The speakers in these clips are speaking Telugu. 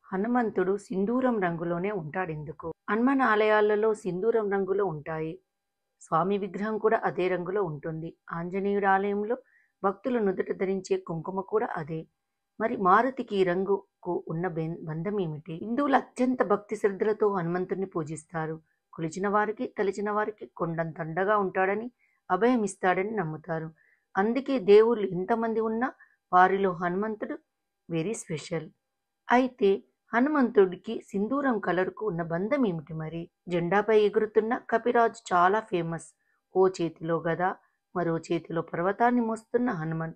హనుమంతుడు సింధూరం రంగులోనే ఉంటాడెందుకు? హనుమాన్ ఆలయాలలో సింధూరం రంగులో ఉంటాయి. స్వామి విగ్రహం కూడా అదే రంగులో ఉంటుంది. ఆంజనేయుడి ఆలయంలో భక్తులు నుదుట ధరించే కుంకుమ కూడా అదే. మరి మారుతికి ఈ రంగుకు ఉన్న బంధం ఏమిటి? హిందువులు అత్యంత భక్తి శ్రద్ధలతో హనుమంతుడిని పూజిస్తారు. కొలిచిన వారికి, తలిచిన వారికి కొండంత అండగా ఉంటాడని, అభయం ఇస్తాడని నమ్ముతారు. అందుకే దేవుళ్ళు ఎంతమంది ఉన్నా వారిలో హనుమంతుడు వెరీ స్పెషల్. అయితే హనుమంతుడికి సింధూరం కలర్కు ఉన్న బంధం ఏమిటి మరి? జెండాపై ఎగురుతున్న కపిరాజు చాలా ఫేమస్. ఓ చేతిలో గద, మరో చేతిలో పర్వతాన్ని మోస్తున్న హనుమన్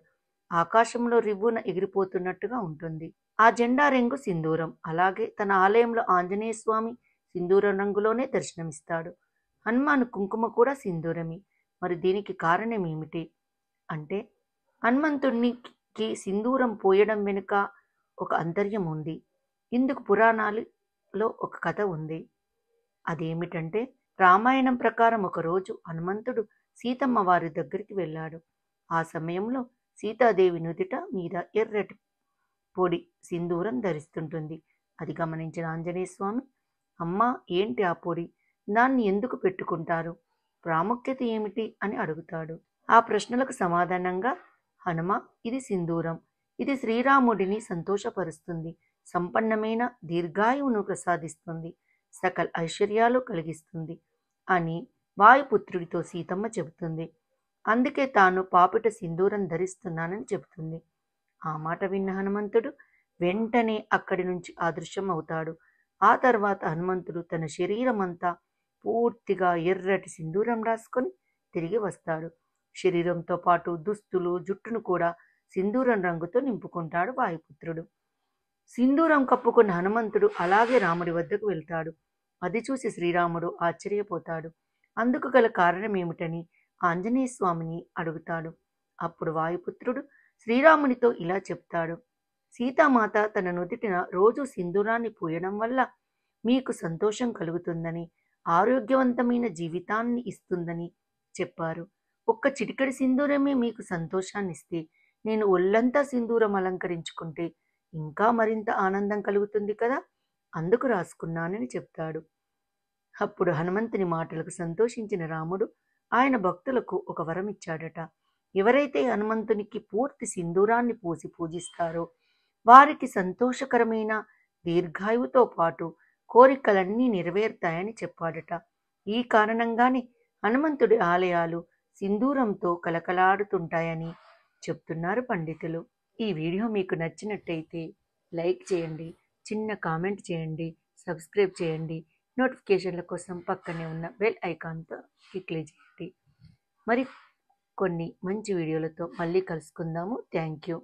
ఆకాశంలో రివ్వున ఎగిరిపోతున్నట్టుగా ఉంటుంది. ఆ జెండా రంగు సింధూరం. అలాగే తన ఆలయంలో ఆంజనేయ స్వామి సింధూరం రంగులోనే దర్శనమిస్తాడు. హనుమాన్ కుంకుమ కూడా సింధూరమే. మరి దీనికి కారణం ఏమిటి అంటే, హనుమంతునికి సింధూరం పోయడం వెనుక ఒక అంతర్యం ఉంది. ఇందుకు పురాణాలలో ఒక కథ ఉంది. అదేమిటంటే, రామాయణం ప్రకారం ఒకరోజు హనుమంతుడు సీతమ్మ వారి దగ్గరికి వెళ్ళాడు. ఆ సమయంలో సీతాదేవి నుదిట మీద ఎర్రటి పొడి సింధూరం ధరిస్తుంటుంది. అది గమనించిన ఆంజనేయ స్వామి, అమ్మా, ఏంటి ఆ పొడి? దాన్ని ఎందుకు పెట్టుకుంటారు? ప్రాముఖ్యత ఏమిటి అని అడుగుతాడు. ఆ ప్రశ్నలకు సమాధానంగా, హనుమ, ఇది సింధూరం. ఇది శ్రీరాముడిని సంతోషపరుస్తుంది, సంపన్నమైన దీర్ఘాయువును ప్రసాదిస్తుంది, సకల ఐశ్వర్యాలు కలిగిస్తుంది అని వాయుపుత్రుడితో సీతమ్మ చెబుతుంది. అందుకే తాను పాపిట సింధూరం ధరిస్తున్నానని చెబుతుంది. ఆ మాట విన్న హనుమంతుడు వెంటనే అక్కడి నుంచి అదృశ్యం అవుతాడు. ఆ తర్వాత హనుమంతుడు తన శరీరం అంతా పూర్తిగా ఎర్రటి సింధూరం రాసుకొని తిరిగి వస్తాడు. శరీరంతో పాటు దుస్తులు, జుట్టును కూడా సింధూరం రంగుతో నింపుకుంటాడు వాయుపుత్రుడు. సింధూరం కప్పుకున్న హనుమంతుడు అలాగే రాముడి వద్దకు వెళ్తాడు. అది చూసి శ్రీరాముడు ఆశ్చర్యపోతాడు. అందుకు గల కారణం ఏమిటని ఆంజనేయ స్వామిని అడుగుతాడు. అప్పుడు వాయుపుత్రుడు శ్రీరామునితో ఇలా చెప్తాడు. సీతామాత తన నుదిటిన రోజు సింధూరాన్ని పూయడం వల్ల మీకు సంతోషం కలుగుతుందని, ఆరోగ్యవంతమైన జీవితాన్ని ఇస్తుందని చెప్పారు. ఒక్క చిటికెడి సింధూరమే మీకు సంతోషాన్నిస్తే, నేను ఒళ్ళంతా సింధూరం అలంకరించుకుంటే ఇంకా మరింత ఆనందం కలుగుతుంది కదా, అందుకు రాసుకున్నానని చెప్తాడు. అప్పుడు హనుమంతుని మాటలకు సంతోషించిన రాముడు ఆయన భక్తులకు ఒక వరం ఇచ్చాడట. ఎవరైతే హనుమంతునికి పూర్తి సింధూరాన్ని పూసి పూజిస్తారో వారికి సంతోషకరమైన దీర్ఘాయువుతో పాటు కోరికలన్నీ నెరవేరుతాయని చెప్పాడట. ఈ కారణంగానే హనుమంతుడి ఆలయాలు సింధూరంతో కలకలాడుతుంటాయని చెప్తున్నారు పండితులు. ఈ వీడియో మీకు నచ్చినట్టయితే లైక్ చేయండి, చిన్న కామెంట్ చేయండి, సబ్స్క్రైబ్ చేయండి. నోటిఫికేషన్ల కోసం పక్కనే ఉన్న బెల్ ఐకాన్తో క్లిక్ చేయండి. మరి కొన్ని మంచి వీడియోలతో మళ్ళీ కలుసుకుందాము. Thank you.